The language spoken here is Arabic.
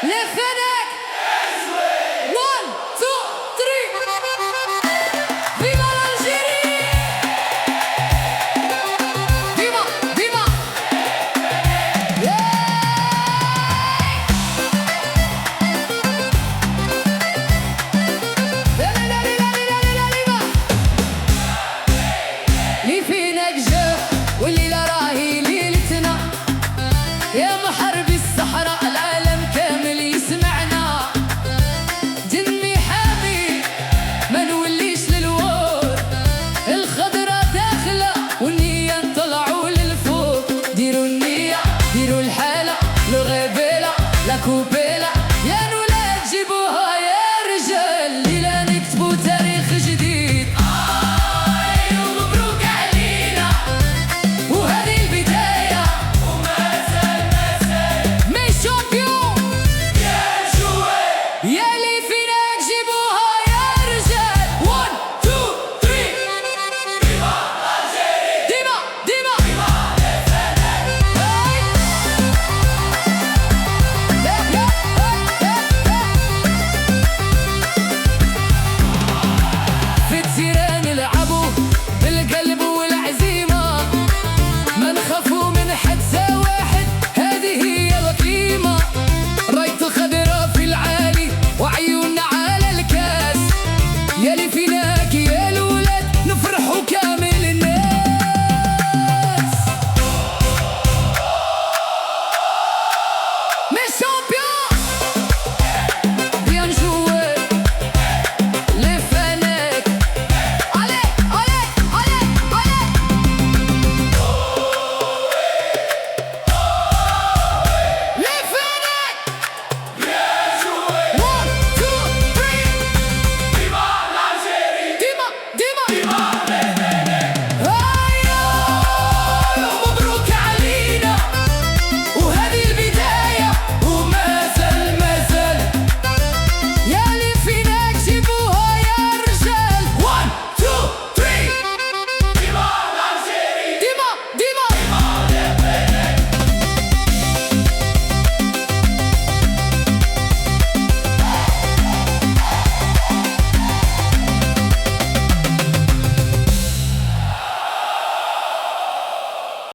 لفنك 1 2 3 فيما الجيري فيما فيما لي فينك جو والليلة راهي ليلتنا يا محاربي الصحراء العالم كامل يسمعنا جني حامي ما نوليش للور الخضرة داخلة والنية نطلعوا للفوق ديروا النية ديروا الحاجة